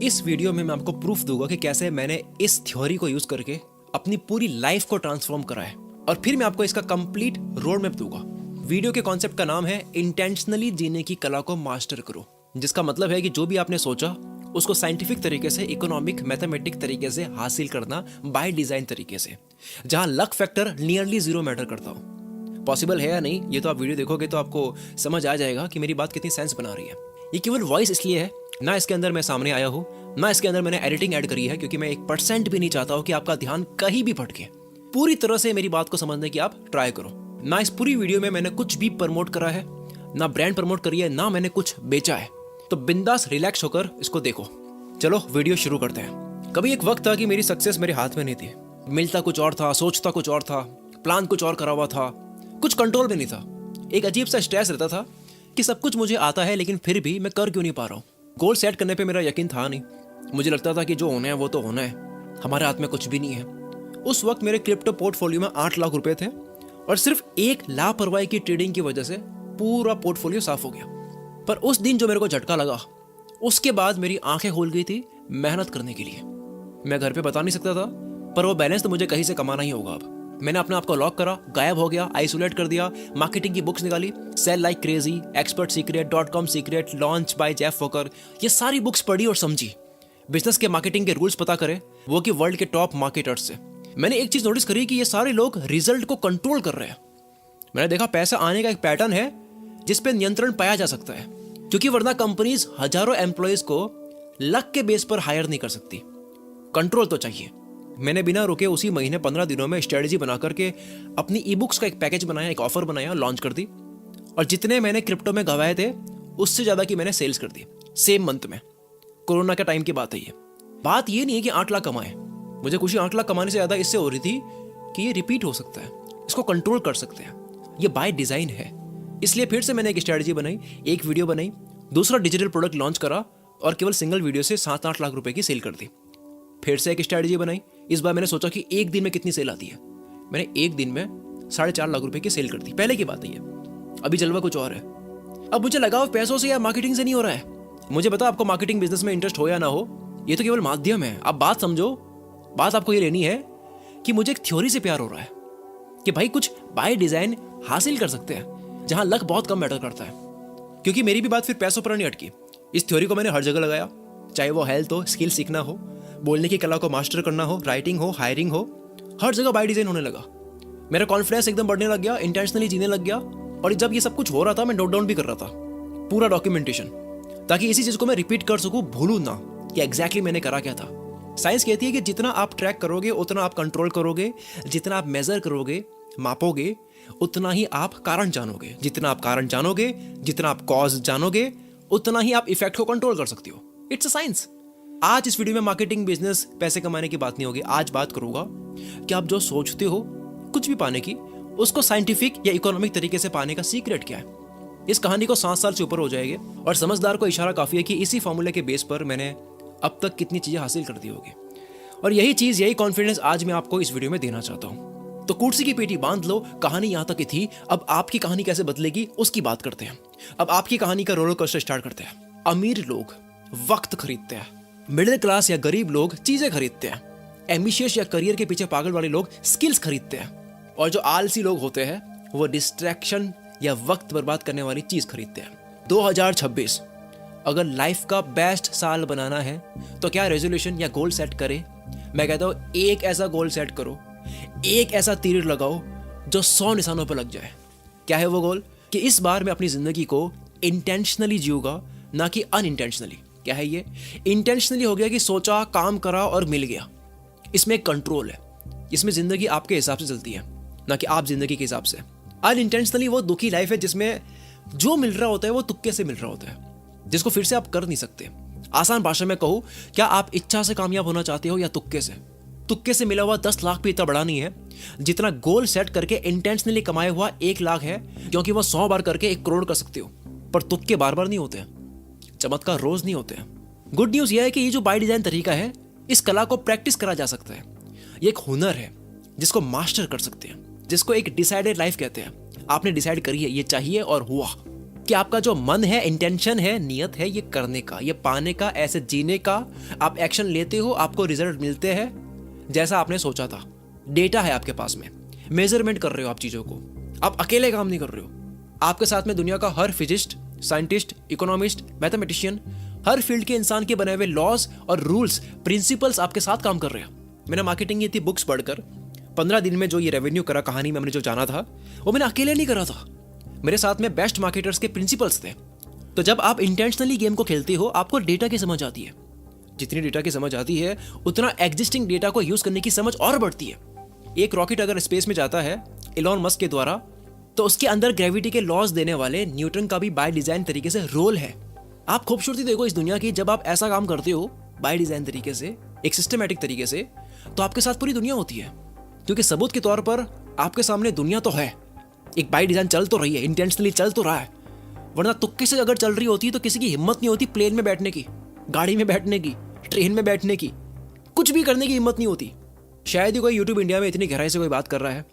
इस वीडियो में मैं आपको प्रूफ दूंगा कि कैसे मैंने इस थ्योरी को यूज करके अपनी पूरी लाइफ को ट्रांसफॉर्म करा है, और फिर मैं आपको इसका कंप्लीट रोड मैप दूंगा। वीडियो के कॉन्सेप्ट का नाम है इंटेंशनली जीने की कला को मास्टर करो, जिसका मतलब है कि जो भी आपने सोचा उसको साइंटिफिक तरीके से, इकोनॉमिक मैथमेटिक तरीके से हासिल करना, बाय डिजाइन तरीके से, जहां luck factor nearly zero matter करता हो। पॉसिबल है या नहीं ये तो आप वीडियो देखोगे तो आपको समझ आ जाएगा कि मेरी बात कितनी सेंस बना रही है। ये केवल वॉइस इसलिए है, ना इसके अंदर मैं सामने आया हूँ, ना इसके अंदर मैंने एडिटिंग ऐड करी है, क्योंकि मैं 1% भी नहीं चाहता हूँ कि आपका ध्यान कहीं भी भटके। पूरी तरह से मेरी बात को समझने की आप ट्राई करो। ना इस पूरी वीडियो में मैंने कुछ भी प्रमोट करा है, ना ब्रांड प्रमोट करी है, ना मैंने कुछ बेचा है। तो बिंदास रिलैक्स होकर इसको देखो। चलो वीडियो शुरू करते हैं। कभी एक वक्त था कि मेरी सक्सेस मेरे हाथ में नहीं थी। मिलता कुछ और था, सोचता कुछ और था, प्लान कुछ और करा हुआ था, कुछ कंट्रोल में नहीं था। एक अजीब सा स्ट्रेस रहता था कि सब कुछ मुझे आता है लेकिन फिर भी मैं कर क्यों नहीं पा रहा हूँ। गोल सेट करने पे मेरा यकीन था नहीं। मुझे लगता था कि जो होना है वो तो होना है, हमारे हाथ में कुछ भी नहीं है। उस वक्त मेरे क्रिप्टो पोर्टफोलियो में 8 लाख रुपए थे, और सिर्फ एक लापरवाही की ट्रेडिंग की वजह से पूरा पोर्टफोलियो साफ हो गया। पर उस दिन जो मेरे को झटका लगा, उसके बाद मेरी आंखें खुल गई थी मेहनत करने के लिए। मैं घर पे बता नहीं सकता था, पर वो बैलेंस तो मुझे कहीं से कमाना ही होगा। अब मैंने अपने आप को लॉक करा, गायब हो गया, आइसोलेट कर दिया, मार्केटिंग की बुक्स निकाली, sell like crazy, expert secret, .com secret, launch by Jeff Walker, ये सारी बुक्स पढ़ी और समझी। बिजनेस के मार्केटिंग के रूल्स पता करे, वो कि वर्ल्ड के टॉप मार्केटर्स से। मैंने एक चीज नोटिस करी कि ये सारे लोग रिजल्ट को कंट्रोल कर रहे हैं। मैंने देखा पैसा आने का एक पैटर्न है जिसपे नियंत्रण पाया जा सकता है, क्योंकि वरना कंपनीज हजारों एम्प्लॉयज को लक के बेस पर हायर नहीं कर सकती। कंट्रोल तो चाहिए। मैंने बिना रुके उसी महीने 15 दिनों में स्ट्रेटजी बना करके अपनी ई बुक्स का एक पैकेज बनाया, एक ऑफर बनाया, लॉन्च कर दी, और जितने मैंने क्रिप्टो में गवाए थे उससे ज्यादा की मैंने सेल्स कर दी सेम मंथ में। कोरोना के टाइम की बात है ये। बात ये नहीं है कि 8 लाख कमाए, मुझे खुशी 8 लाख कमाने से ज्यादा इससे हो रही थी कि ये रिपीट हो सकता है, इसको कंट्रोल कर सकते हैं, ये बाय डिजाइन है। इसलिए फिर से मैंने एक स्ट्रेटजी बनाई, एक वीडियो बनाई, दूसरा डिजिटल प्रोडक्ट लॉन्च करा, और केवल सिंगल वीडियो से 7-8 लाख रुपए की सेल कर दी। फिर से एक स्ट्रेटजी बनाई। इस बार मैंने सोचा कि एक दिन में कितनी सेल आती है। मैंने एक दिन में 4.5 लाख रुपए की सेल कर दी। पहले की बात है ये, अभी जलवा कुछ और है। अब मुझे लगाव पैसों से या मार्केटिंग से नहीं हो रहा है। मुझे पता आपको मार्केटिंग बिजनेस में इंटरेस्ट हो या ना हो, ये तो केवल माध्यम है। आप बात समझो, बात आपको ये लेनी है कि मुझे एक थ्योरी से प्यार हो रहा है कि भाई कुछ बाय डिजाइन हासिल कर सकते हैं जहां लक बहुत कम मैटर करता है। क्योंकि मेरी भी बात फिर पैसों पर नहीं अटकी। इस थ्योरी को मैंने हर जगह लगाया, चाहे वो हेल्थ हो, स्किल सीखना हो, बोलने की कला को मास्टर करना हो, राइटिंग हो, हायरिंग हो, हर जगह बाय डिजाइन होने लगा। मेरा कॉन्फिडेंस एकदम बढ़ने लग गया, इंटेंशनली जीने लग गया। और जब ये सब कुछ हो रहा था मैं नोट डाउन भी कर रहा था, पूरा डॉक्यूमेंटेशन, ताकि इसी चीज को मैं रिपीट कर सकूं, भूलूं ना कि एग्जैक्टली मैंने करा क्या था। साइंस कहती है कि जितना आप ट्रैक करोगे उतना आप कंट्रोल करोगे, जितना आप मेजर करोगे, मापोगे, उतना ही आप कारण जानोगे। जितना आप कारण जानोगे, जितना आप कॉज जानोगे, उतना ही आप इफेक्ट को कंट्रोल कर सकते हो। It's a science. आज इस वीडियो में मार्केटिंग, बिजनेस, पैसे कमाने की बात नहीं होगी। आज बात करूंगा कि आप जो सोचते हो कुछ भी पाने की, उसको साइंटिफिक या इकोनॉमिक तरीके से पाने का सीक्रेट क्या है। इस कहानी को 7 साल से ऊपर हो जाएंगे, और समझदार को इशारा काफी है कि इसी फॉर्मूले के बेस पर मैंने अब तक कितनी चीजें हासिल कर दी होगी। और यही चीज, यही कॉन्फिडेंस आज मैं आपको इस वीडियो में देना चाहता हूं। तो कुर्सी की पेटी बांध लो, कहानी यहां तक की थी। अब आपकी कहानी कैसे बदलेगी उसकी बात करते हैं। अब आपकी कहानी का रोलर कोस्टर स्टार्ट करते हैं। अमीर लोग वक्त खरीदते हैं, मिडिल क्लास या गरीब लोग चीजें खरीदते हैं, एम्बिशियस या करियर के पीछे पागल वाले लोग स्किल्स खरीदते हैं, और जो आलसी लोग होते हैं वो डिस्ट्रैक्शन या वक्त बर्बाद करने वाली चीज खरीदते हैं। 2026 अगर लाइफ का बेस्ट साल बनाना है तो क्या रेजोल्यूशन या गोल सेट करे? मैं कहता हूं एक ऐसा गोल सेट करो, एक ऐसा तीर लगाओ जो 100 निशानों पर लग जाए। क्या है वो गोल? कि इस बार मैं अपनी जिंदगी को इंटेंशनली जीऊंगा, ना कि अनइंटेंशनली। क्या है ये? इंटेंशनली हो गया कि सोचा, काम करा और मिल गया। इसमें एक कंट्रोल है, इसमें जिंदगी आपके हिसाब से चलती है, ना कि आप जिंदगी के हिसाब से। अनइंटेंशनली वो दुखी लाइफ है जिसमें जो मिल रहा होता है वो तुक्के से मिल रहा होता है, जिसको फिर से आप कर नहीं सकते। आसान भाषा में कहूं, क्या आप इच्छा से कामयाब होना चाहते हो या तुक्के से? तुक्के से मिला हुआ 10 लाख भी इतना बड़ा नहीं है जितना गोल सेट करके इंटेंशनली कमाया हुआ 1 लाख है, क्योंकि वो 100 बार करके 1 करोड़ कर सकते हो। पर तुक्के बार बार नहीं होते हैं, चमत्कार रोज नहीं होते हैं। गुड न्यूज यह है कि ये जो बाय डिजाइन तरीका है, इस कला को प्रैक्टिस करा जा सकता है। ये एक हुनर है जिसको मास्टर कर सकते हैं, जिसको एक डिसाइडेड लाइफ कहते हैं। आपने डिसाइड करी है, ये चाहिए और हुआ। कि आपका जो मन है, इंटेंशन है, नियत है ये करने का, ये पाने का, ऐसे जीने का, आप एक्शन लेते हो, आपको रिजल्ट मिलते हैं जैसा आपने सोचा था। डेटा है आपके पास में, मेजरमेंट कर रहे हो आप चीजों को। आप अकेले काम नहीं कर रहे हो, आपके साथ में दुनिया का हर फिजिस्ट, साइंटिस्ट, इकोनॉमिस्ट, मैथमेटिशियन, हर फील्ड के इंसान के बने हुए लॉज और रूल्स, प्रिंसिपल्स आपके साथ काम कर रहे हैं। मैंने मार्केटिंग की थी बुक्स पढ़कर 15 दिन में जो ये रेवेन्यू करा, कहानी में हमने जो जाना था, वो मैंने अकेले नहीं करा था, मेरे साथ में बेस्ट मार्केटर्स के प्रिंसिपल्स थे। तो जब आप इंटेंशनली गेम को खेलते हो, आपको डेटा की समझ आती है। जितनी डेटा की समझ आती है, उतना एग्जिस्टिंग डेटा को यूज करने की समझ और बढ़ती है। एक रॉकेट अगर स्पेस में जाता है इलॉन मस्क के द्वारा, तो उसके अंदर ग्रेविटी के लॉज देने वाले न्यूटन का भी बाय डिजाइन तरीके से रोल है। आप खूबसूरती देखो इस दुनिया की, जब आप ऐसा काम करते हो बाय डिजाइन तरीके से, एक सिस्टमैटिक तरीके से, तो आपके साथ पूरी दुनिया होती है। क्योंकि सबूत के तौर पर आपके सामने दुनिया तो है, एक बाय डिजाइन चल तो रही है, इंटेंशनली चल तो रहा है। वरना तुक्के से अगर चल रही होती तो किसी की हिम्मत नहीं होती प्लेन में बैठने की, गाड़ी में बैठने की, ट्रेन में बैठने की, कुछ भी करने की हिम्मत नहीं होती। शायद ही कोई यूट्यूब इंडिया में इतनी गहराई से कोई बात कर रहा है।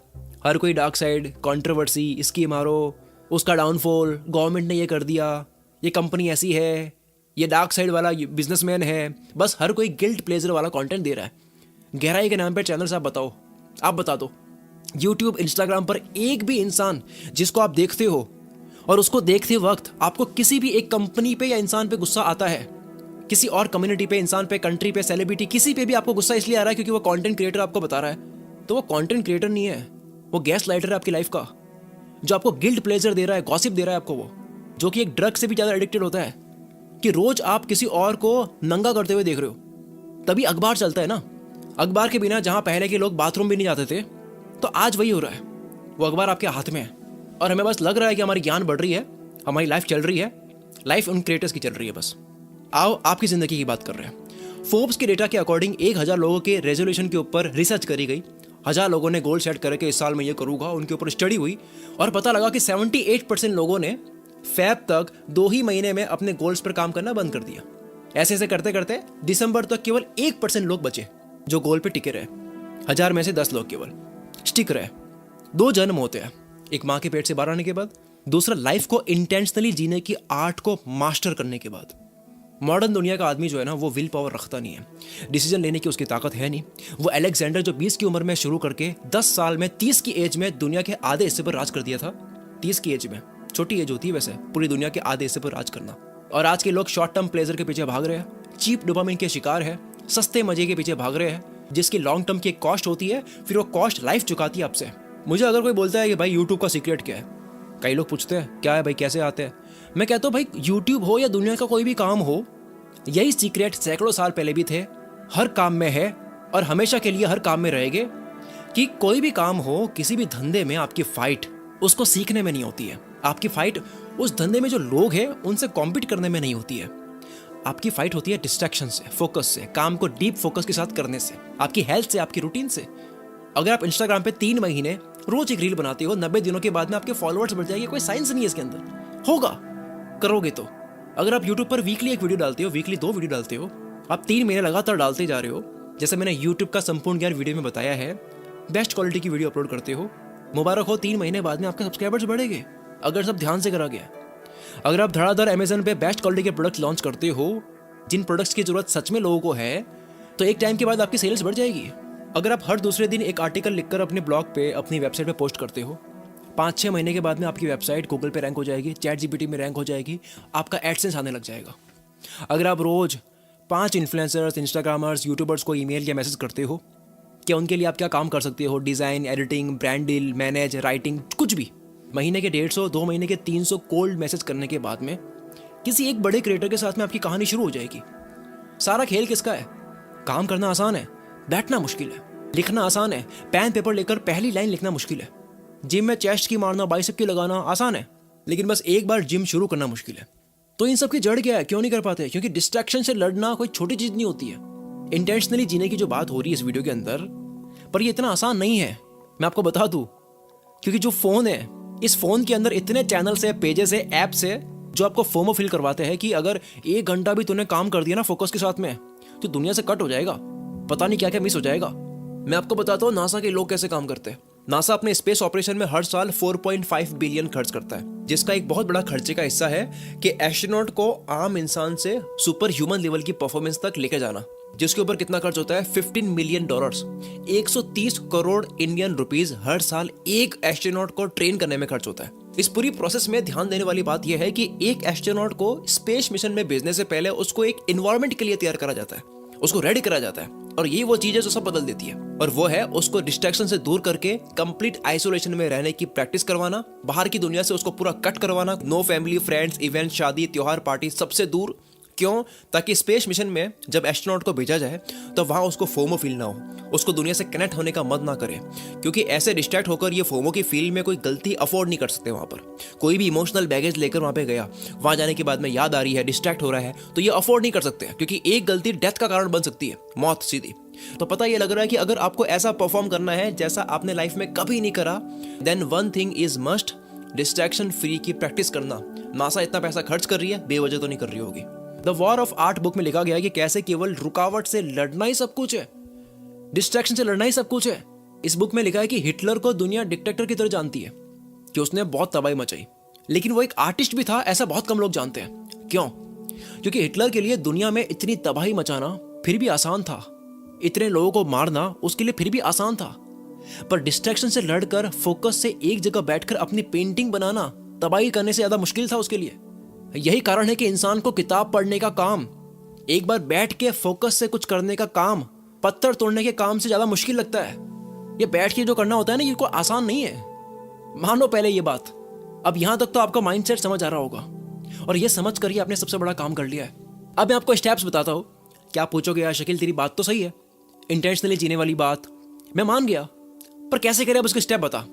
हर कोई डार्क साइड, कंट्रोवर्सी, इसकी मारो, उसका डाउनफॉल, गवर्नमेंट ने ये कर दिया, ये कंपनी ऐसी है, ये डार्क साइड वाला बिजनेसमैन है, बस हर कोई गिल्ट प्लेजर वाला कंटेंट दे रहा है। गहराई के नाम पर चैनल्स आप बताओ, आप बता दो यूट्यूब, इंस्टाग्राम पर एक भी इंसान जिसको आप देखते हो और उसको देखते वक्त आपको किसी भी एक कंपनी पे या इंसान पे गुस्सा आता है, किसी और कम्युनिटी पे, इंसान पे, कंट्री पे, सेलिब्रिटी, किसी पे भी आपको गुस्सा इसलिए आ रहा है क्योंकि वो कंटेंट क्रिएटर आपको बता रहा है, तो वो कंटेंट क्रिएटर नहीं है, वो गैस लाइटर है आपकी लाइफ का, जो आपको गिल्ट प्लेजर दे रहा है, गॉसिप दे रहा है आपको, वो जो कि एक ड्रग से भी ज्यादा एडिक्टेड होता है कि रोज आप किसी और को नंगा करते हुए देख रहे हो। तभी अखबार चलता है ना। अखबार के बिना जहां पहले के लोग बाथरूम भी नहीं जाते थे, तो आज वही हो रहा है। वो अखबार आपके हाथ में है और हमें बस लग रहा है कि हमारी ज्ञान बढ़ रही है, हमारी लाइफ चल रही है, लाइफ उन क्रिएटर्स की चल रही है। बस आओ आपकी जिंदगी की बात कर रहे हैं। फोर्ब्स के डेटा के अकॉर्डिंग 1000 लोगों के रेजोल्यूशन के ऊपर रिसर्च करी गई। 1000 लोगों ने गोल सेट करके इस साल में ये करूंगा, उनके ऊपर स्टडी हुई और पता लगा कि 78% लोगों ने फेब तक 2 ही महीने में अपने गोल्स पर काम करना बंद कर दिया। ऐसे ऐसे करते करते दिसंबर तक केवल 1% लोग बचे जो गोल पे टिके रहे। 1000 में से 10 लोग केवल स्टिक रहे। 2 जन्म होते हैं, एक माँ के पेट से बाहर आने के बाद, दूसरा लाइफ को इंटेंशनली जीने की आर्ट को मास्टर करने के बाद। मॉडर्न दुनिया का आदमी जो है ना, वो विल पावर रखता नहीं है, डिसीजन लेने की उसकी ताकत है नहीं। वो अलेक्जेंडर जो 20 की उम्र में शुरू करके 10 साल में 30 की एज में दुनिया के आधे हिस्से पर राज कर दिया था। 30 की एज में, छोटी एज होती है वैसे पूरी दुनिया के आधे हिस्से पर राज करना। और आज के लोग शॉर्ट टर्म प्लेजर के पीछे भाग रहे हैं, चीप डोपामिन के शिकार है, सस्ते मजे के पीछे भाग रहे हैं, जिसकी लॉन्ग टर्म की एक कॉस्ट होती है, फिर वो कॉस्ट लाइफ चुकाती है आपसे। मुझे अगर कोई बोलता है कि भाई यूट्यूब का सीक्रेट क्या है, कई लोग पूछते हैं क्या है भाई, कैसे आते हैं, मैं कहता हूँ भाई यूट्यूब हो या दुनिया का कोई भी काम हो, यही सीक्रेट सैकड़ों साल पहले भी थे, हर काम में है और हमेशा के लिए हर काम में रहेंगे। कि कोई भी काम हो, किसी भी धंधे में आपकी फाइट उसको सीखने में नहीं होती है, आपकी फाइट उस धंधे में जो लोग हैं उनसे कॉम्पीट करने में नहीं होती है। आपकी फाइट होती है डिस्ट्रैक्शन से, फोकस से, काम को डीप फोकस के साथ करने से, आपकी हेल्थ से, आपकी रूटीन से। अगर आप इंस्टाग्राम पे 3 महीने रोज एक रील बनाते हो, 90 दिनों के बाद में आपके फॉलोअर्स बढ़ जाएंगे, कोई साइंस नहीं है इसके अंदर, होगा करोगे तो। अगर आप यूट्यूब पर वीकली 1 वीडियो डालते हो, वीकली 2 वीडियो डालते हो, आप 3 महीने लगातार डालते जा रहे हो, जैसे मैंने यूट्यूब का संपूर्ण ज्ञान वीडियो में बताया है, बेस्ट क्वालिटी की वीडियो अपलोड करते हो, मुबारक हो, 3 महीने बाद में आपके सब्सक्राइबर्स बढ़ेंगे अगर सब ध्यान से करा गया। अगर आप धड़ाधड़ अमेजन पे बेस्ट क्वालिटी के प्रोडक्ट लॉन्च करते हो, जिन प्रोडक्ट्स की जरूरत सच में लोगों को है, तो एक टाइम के बाद आपकी सेल्स बढ़ जाएगी। अगर आप हर दूसरे दिन एक आर्टिकल लिखकर अपने ब्लॉग पे, अपनी वेबसाइट पे पोस्ट करते हो, 5-6 महीने के बाद में आपकी वेबसाइट गूगल पे रैंक हो जाएगी, चैट जीपीटी में रैंक हो जाएगी, आपका एडसेंस आने लग जाएगा। अगर आप रोज 5 इन्फ्लुएंसर्स, इंस्टाग्रामर्स, यूट्यूबर्स को ईमेल या मैसेज करते हो कि उनके लिए आप क्या काम कर सकते हो, design, editing, brand deal, manage, writing, कुछ भी, महीने के 150, 2 महीने के 300 कोल्ड मैसेज करने के बाद में किसी एक बड़े क्रिएटर के साथ में आपकी कहानी शुरू हो जाएगी। सारा खेल किसका है? काम करना आसान है, बैठना मुश्किल है, लिखना आसान है, पेन पेपर लेकर पहली लाइन लिखना मुश्किल है, जिम में चेस्ट की मारना, बाइसेप की लगाना आसान है, लेकिन बस एक बार जिम शुरू करना मुश्किल है। तो इन सब की जड़ क्या है, क्यों नहीं कर पाते? क्योंकि डिस्ट्रैक्शन से लड़ना कोई छोटी चीज नहीं होती है। इंटेंशनली जीने की जो बात हो रही है इस वीडियो के अंदर, पर ये इतना आसान नहीं है, मैं आपको बता दूं। क्योंकि जो फोन है, इस फोन के अंदर इतने चैनल्स है, पेजेस है, ऐप्स है, जो आपको फोमो फील करवाते हैं कि अगर 1 घंटा भी तूने काम कर दिया ना फोकस के साथ में, तो दुनिया से कट हो जाएगा, पता नहीं क्या क्या मिस हो जाएगा। मैं आपको बताता हूँ नासा के लोग कैसे काम करते हैं। नासा अपने स्पेस ऑपरेशन में हर साल 4.5 बिलियन खर्च करता है, जिसका एक बहुत बड़ा खर्चे का हिस्सा है कि एस्ट्रोनॉट को आम इंसान से सुपर ह्यूमन लेवल की परफॉर्मेंस तक लेके जाना, जिसके ऊपर कितना खर्च होता है, $15 मिलियन, 130 करोड़ इंडियन रुपीस हर साल एक एस्ट्रोनॉट को ट्रेन करने में खर्च होता है। इस पूरी प्रोसेस में ध्यान देने वाली बात यह है कि एक एस्ट्रोनॉट को स्पेस मिशन में भेजने से पहले उसको एक एनवायरनमेंट के लिए तैयार करा जाता है, उसको रेडी करा जाता है, और ये वो चीज है जो सब बदल देती है, और वो है उसको डिस्ट्रैक्शन से दूर करके कंप्लीट आइसोलेशन में रहने की प्रैक्टिस करवाना, बाहर की दुनिया से उसको पूरा कट करवाना, नो फैमिली, फ्रेंड्स, इवेंट, शादी, त्योहार, पार्टी, सबसे दूर। क्यों? ताकि स्पेस मिशन में जब एस्ट्रोनॉट को भेजा जाए तो वहां उसको फोमो फील ना हो, उसको दुनिया से कनेक्ट होने का मन ना करे, क्योंकि ऐसे डिस्ट्रैक्ट होकर ये फोमो की फील में कोई गलती अफोर्ड नहीं कर सकते। वहां पर कोई भी इमोशनल बैगेज लेकर वहां पे गया, वहां जाने के बाद में याद आ रही है, डिस्ट्रैक्ट हो रहा है, तो ये अफोर्ड नहीं कर सकते, क्योंकि एक गलती डेथ का कारण बन सकती है, मौत सीधी। तो पता ये लग रहा है कि अगर आपको ऐसा परफॉर्म करना है जैसा आपने लाइफ में कभी नहीं करा, then one thing is must, distraction free की प्रैक्टिस करना। नासा इतना पैसा खर्च कर रही है, बेवजह तो नहीं कर रही होगी। The war of art book में लिखा गया है कि कैसे केवल रुकावट से लड़ना ही सब कुछ है, डिस्ट्रैक्शन से लड़ना ही सब कुछ है। इस बुक में लिखा है कि हिटलर को दुनिया डिक्टेटर की तरह जानती है कि उसने बहुत तबाही मचाई, लेकिन वो एक आर्टिस्ट भी था, ऐसा बहुत कम लोग जानते हैं। क्यों? क्योंकि हिटलर के लिए दुनिया में इतनी तबाही मचाना फिर भी आसान था, इतने लोगों को मारना उसके लिए फिर भी आसान था, पर डिस्ट्रैक्शन से लड़कर फोकस से एक जगह बैठकर अपनी पेंटिंग बनाना तबाही करने से ज्यादा मुश्किल था उसके लिए। यही कारण है कि इंसान को किताब पढ़ने का काम, एक बार बैठ के फोकस से कुछ करने का काम, पत्थर तोड़ने के काम से ज्यादा मुश्किल लगता है। ये बैठ के जो करना होता है ना, ये कोई आसान नहीं है, मानो पहले ये बात। अब यहां तक तो आपका माइंडसेट समझ आ रहा होगा, और ये समझ कर ही आपने सबसे बड़ा काम कर लिया है। अब मैं आपको स्टेप्स बताता हूं। क्या पूछोगे, यार शकील तेरी बात तो सही है, इंटेंशनली जीने वाली बात मैं मान गया, पर कैसे करें, अब उसके स्टेप बता।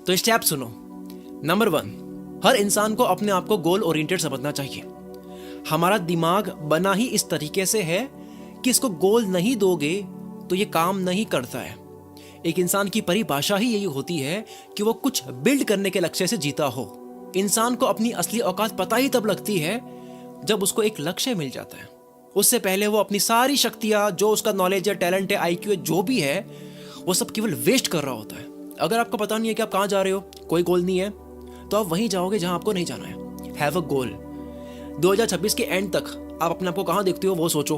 तो स्टेप सुनो। नंबर 1, हर इंसान को अपने आप को गोल ओरिएंटेड समझना चाहिए। हमारा दिमाग बना ही इस तरीके से है कि इसको गोल नहीं दोगे तो ये काम नहीं करता है। एक इंसान की परिभाषा ही यही होती है कि वो कुछ बिल्ड करने के लक्ष्य से जीता हो। इंसान को अपनी असली औकात पता ही तब लगती है जब उसको एक लक्ष्य मिल जाता है। उससे पहले वो अपनी सारी शक्तियां, जो उसका नॉलेज है, टैलेंट है, IQ है, जो भी है, वो सब केवल वेस्ट कर रहा होता है। अगर आपको पता नहीं है कि आप कहाँ जा रहे हो, कोई गोल नहीं है, तो आप वहीं जाओगे जहां आपको नहीं जाना है। हैव अ गोल। 2026 के एंड तक आप अपने आप को कहां देखते हो वो सोचो।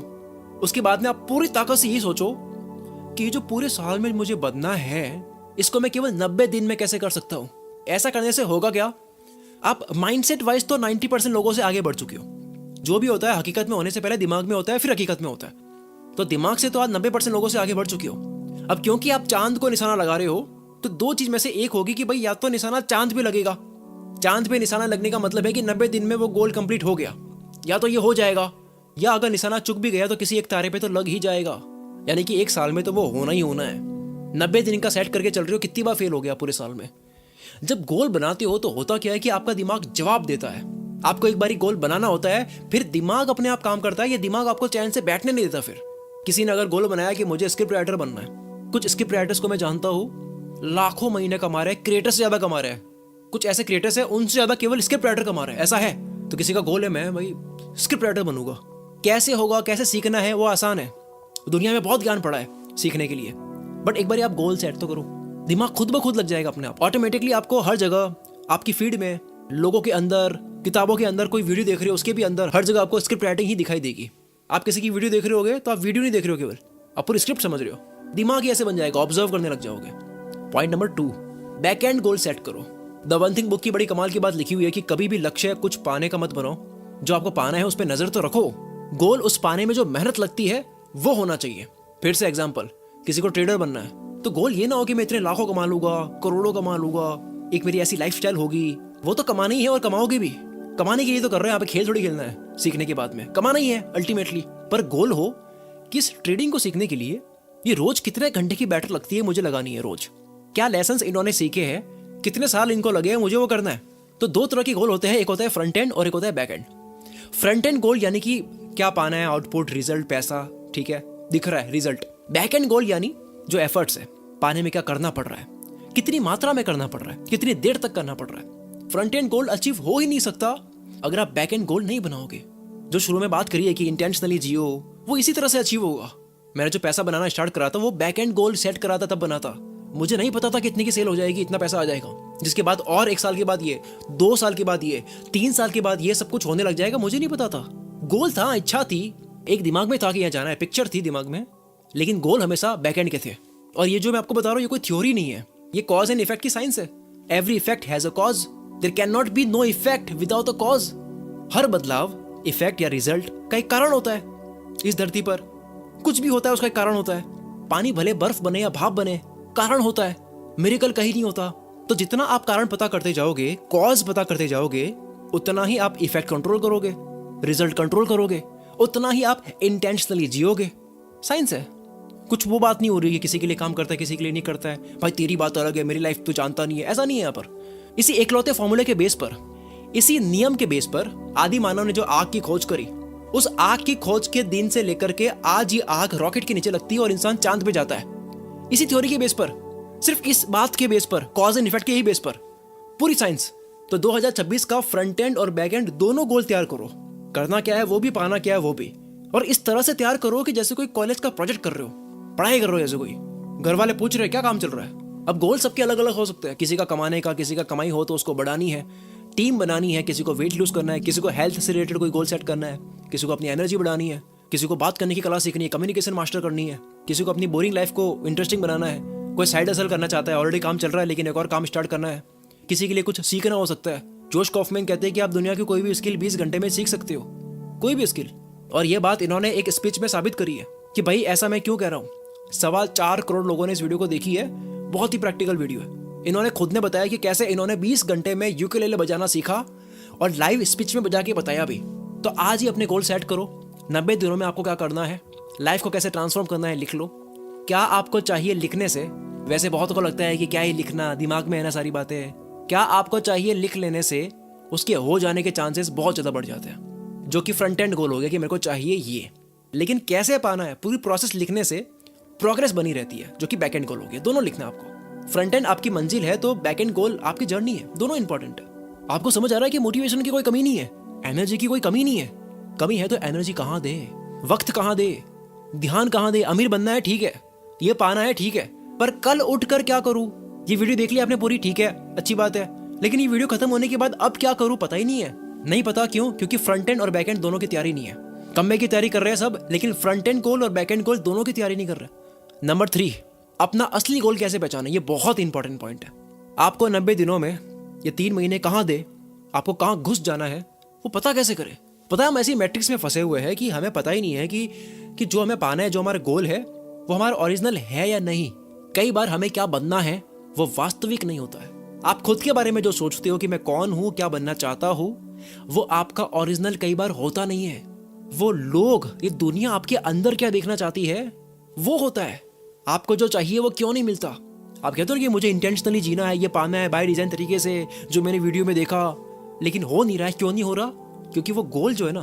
उसके बाद में आप पूरी ताकत से यही सोचो कि जो पूरे साल में मुझे बनना है, इसको मैं केवल 90 दिन में कैसे कर सकता हूं। ऐसा करने से होगा क्या, आप माइंडसेट वाइज तो 90% लोगों से आगे बढ़ चुके हो। जो भी होता है हकीकत में होने से पहले दिमाग में होता है, फिर हकीकत में होता है। तो दिमाग से तो आज 90% लोगों से आगे बढ़ चुके हो। अब क्योंकि आप चांद को निशाना लगा रहे हो, तो दो चीज में से एक होगी कि भाई या तो निशाना चांद पे लगेगा, चांद पे निशाना लगने का मतलब है कि 90 दिन में वो गोल कंप्लीट हो गया, या तो ये हो जाएगा, या अगर निशाना चुक भी गया तो किसी एक तारे पे तो लग ही जाएगा, यानी कि एक साल में तो वो होना ही होना है। 90 दिन का सेट करके चल रहे हो, कितनी बार फेल हो गया पूरे साल में। जब गोल बनाते हो तो होता क्या है कि आपका दिमाग जवाब देता है। आपको एक बारी गोल बनाना होता है, फिर दिमाग अपने आप काम करता है। ये दिमाग आपको चैन से बैठने नहीं देता। फिर किसी ने अगर गोल बनाया कि मुझे स्क्रिप्ट राइटर बनना है, कुछ स्क्रिप्ट राइटर्स को मैं जानता हूँ लाखों महीने कमा रहे हैं, क्रिएटर से ज्यादा कमा रहे हैं। कुछ ऐसे क्रिएटर्स हैं उनसे ज्यादा केवल स्क्रिप्ट राइटर कमा रहे हैं, ऐसा है। तो किसी का गोल है मैं भाई स्क्रिप्ट राइटर बनूंगा, कैसे होगा, कैसे सीखना है, वो आसान है। दुनिया में बहुत ज्ञान पड़ा है सीखने के लिए, बट एक बार आप गोल सेट तो करो, दिमाग खुद ब खुद लग जाएगा अपने आप। ऑटोमेटिकली आपको हर जगह, आपकी फीड में, लोगों के अंदर, किताबों के अंदर, कोई वीडियो देख रहे हो उसके भी अंदर, हर जगह आपको स्क्रिप्ट राइटिंग ही दिखाई देगी। आप किसी की वीडियो देख रहे होगे तो आप वीडियो नहीं देख रहे हो, केवल आप पूरी स्क्रिप्ट समझ रहे हो। दिमाग ही ऐसे बन जाएगा, ऑब्जर्व करने लग जाओगे। Point number 2, back and goal set करो। द वन थिंग बुक की बड़ी कमाल की बात लिखी हुई है कि कभी भी लक्ष्य कुछ पाने का मत बनाओ, जो आपको पाना है उस पर नजर तो रखो। गोल उस पाने में जो मेहनत लगती है वो होना चाहिए। फिर से एग्जांपल, किसी को ट्रेडर बनना है तो गोल ये ना हो कि मैं इतने लाखों कमा लूंगा, करोड़ों कमा लूंगा, एक मेरी ऐसी लाइफस्टाइल होगी। वो तो कमाना ही है और कमाओगे भी। कमाने के लिए तो कर रहे हैं, यहाँ पे खेल थोड़ी खेलना है। सीखने के बाद में कमाना ही है अल्टीमेटली। पर गोल हो कि इस ट्रेडिंग को सीखने के लिए ये रोज कितने घंटे की बैटरी लगती है मुझे लगानी है, रोज क्या लेसन्स इन्होंने सीखे हैं, कितने साल इनको लगे हैं, मुझे वो करना है। तो दो तरह के गोल होते हैं, एक होता है फ्रंट एंड और एक होता है बैक एंड। फ्रंट एंड गोल यानी कि क्या पाना है, आउटपुट, रिजल्ट, पैसा, ठीक है, दिख रहा है रिजल्ट। बैक एंड गोल यानी जो एफर्ट्स है, पाने में क्या करना पड़ रहा है, कितनी मात्रा में करना पड़ रहा है, कितनी देर तक करना पड़ रहा है। फ्रंट एंड गोल अचीव हो ही नहीं सकता अगर आप बैक एंड गोल नहीं बनाओगे। जो शुरू में बात करी है कि इंटेंशनली जियो, वो इसी तरह से अचीव होगा। मैंने जो पैसा बनाना स्टार्ट करा था वो बैक एंड गोल सेट करा था तब बना था। मुझे नहीं पता था कि इतने की सेल हो जाएगी, इतना पैसा आ जाएगा, जिसके बाद और 1 साल के बाद ये, 2 साल के बाद ये, 3 साल के बाद ये सब कुछ होने लग जाएगा। मुझे नहीं पता था। गोल था, इच्छा थी, एक दिमाग में था कि यहाँ जाना है, पिक्चर थी दिमाग में, लेकिन गोल हमेशा बैकएंड के थे। और ये जो मैं आपको बता रहा हूँ ये कोई थ्योरी नहीं है, ये कॉज एंड इफेक्ट की साइंस है। Every effect has a cause, there can not be no effect without a cause. हर बदलाव, इफेक्ट या रिजल्ट का एक कारण होता है। इस धरती पर कुछ भी होता है उसका एक कारण होता है। पानी भले बर्फ बने या भाप बने, कारण होता है, मिरेकल कहीं नहीं होता। तो जितना आप कारण पता करते जाओगे, कॉज पता करते जाओगे, उतना ही आप इफेक्ट कंट्रोल करोगे, रिजल्ट कंट्रोल करोगे, उतना ही आप इंटेंशनली जियोगे। साइंस है। कुछ वो बात नहीं हो रही है किसी के लिए काम करता है किसी के लिए नहीं करता है, भाई तेरी बात अलग है, मेरी लाइफ तू जानता नहीं है, ऐसा नहीं है। यहाँ पर इसी एकलौते फॉर्मूले के बेस पर, इसी नियम के बेस पर आदि मानव ने जो आग की खोज करी, उस आग की खोज के दिन से लेकर के आज ये आग रॉकेट के नीचे लगती है और इंसान चांद पे जाता है। इसी थ्योरी के बेस पर, सिर्फ इस बात के बेस पर, कॉज एंड इफेक्ट के ही बेस पर पूरी साइंस। तो 2026 का फ्रंट एंड और बैक एंड दोनों गोल तैयार करो। करना क्या है वो भी, पाना क्या है वो भी, और इस तरह से तैयार करो कि जैसे कोई कॉलेज का प्रोजेक्ट कर रहे हो, पढ़ाई कर रहे हो जैसे कोई। घर वाले पूछ रहे हैं क्या काम चल रहा है। अब गोल सबके अलग अलग हो सकते हैं, किसी का कमाने का, किसी का कमाई हो तो उसको बढ़ानी है, टीम बनानी है, किसी को वेट लूज करना है, किसी को हेल्थ से रिलेटेड कोई गोल सेट करना है, किसी को अपनी एनर्जी बढ़ानी है, किसी को बात करने की कला सीखनी है, कम्युनिकेशन मास्टर करनी है, किसी को अपनी बोरिंग लाइफ को इंटरेस्टिंग बनाना है, कोई साइड हसल करना चाहता है, ऑलरेडी काम चल रहा है लेकिन एक और काम स्टार्ट करना है, किसी के लिए कुछ सीखना हो सकता है। जोश कॉफमैन कहते हैं कि आप दुनिया की कोई भी स्किल 20 घंटे में सीख सकते हो, कोई भी स्किल। और ये बात इन्होंने एक स्पीच में साबित करी है कि भाई ऐसा मैं क्यों कह रहा हूँ। 4.25 करोड़ लोगों ने इस वीडियो को देखी है, बहुत ही प्रैक्टिकल वीडियो है। इन्होंने खुद ने बताया कि कैसे इन्होंने 20 घंटे में यूकेलेले बजाना सीखा और लाइव स्पीच में बजा के बताया भी। तो आज ही अपने गोल सेट करो। 90 दिनों में आपको क्या करना है, लाइफ को कैसे ट्रांसफॉर्म करना है, लिख लो। क्या आपको चाहिए लिखने से? वैसे बहुत को लगता है कि क्या ही लिखना, दिमाग में है ना सारी बातें। क्या आपको चाहिए लिख लेने से उसके हो जाने के चांसेस बहुत ज़्यादा बढ़ जाते हैं, जो कि फ्रंट एंड गोल हो गया कि मेरे को चाहिए ये। लेकिन कैसे पाना है, पूरी प्रोसेस लिखने से प्रोग्रेस बनी रहती है, जो कि बैक एंड गोल हो गया। दोनों लिखना आपको। फ्रंट एंड आपकी मंजिल है तो बैक एंड गोल आपकी जर्नी है, दोनों इंपॉर्टेंट है। आपको समझ आ रहा है कि मोटिवेशन की कोई कमी नहीं है, एनर्जी की कोई कमी नहीं है। कमी है तो एनर्जी कहाँ दे, वक्त कहाँ दे, ध्यान कहाँ दे। अमीर बनना है ठीक है, ये पाना है ठीक है, पर कल उठकर क्या करूँ? ये वीडियो देख लिया आपने पूरी, ठीक है, अच्छी बात है, लेकिन ये वीडियो खत्म होने के बाद अब क्या करूँ पता ही नहीं है। नहीं पता क्यों? क्योंकि फ्रंट एंड और बैक एंड दोनों की तैयारी नहीं है। कमबैक की तैयारी कर रहे हैं सब, लेकिन फ्रंट एंड गोल और बैक एंड गोल दोनों की तैयारी नहीं कर रहे। नंबर 3, अपना असली गोल कैसे पहचाने। ये बहुत इंपॉर्टेंट पॉइंट है। आपको 90 दिनों में ये 3 महीने कहाँ दे, आपको कहाँ घुस जाना है, वो पता कैसे करें? पता है हम ऐसी मैट्रिक्स में फंसे हुए हैं कि हमें पता ही नहीं है कि जो हमें पाना है, जो हमारा गोल है, वो हमारा ओरिजिनल है या नहीं। कई बार हमें क्या बनना है वो वास्तविक नहीं होता है। आप खुद के बारे में जो सोचते हो कि मैं कौन हूं, क्या बनना चाहता हूं, वो आपका ओरिजिनल कई बार होता नहीं है। वो लोग, ये दुनिया आपके अंदर क्या देखना चाहती है वो होता है। आपको जो चाहिए वो क्यों नहीं मिलता। आप कहते हो कि मुझे इंटेंशनली जीना है, ये पाना है बाय डिजाइन तरीके से, जो मैंने वीडियो में देखा, लेकिन हो नहीं रहा है। क्यों नहीं हो रहा? क्योंकि वो गोल जो है ना,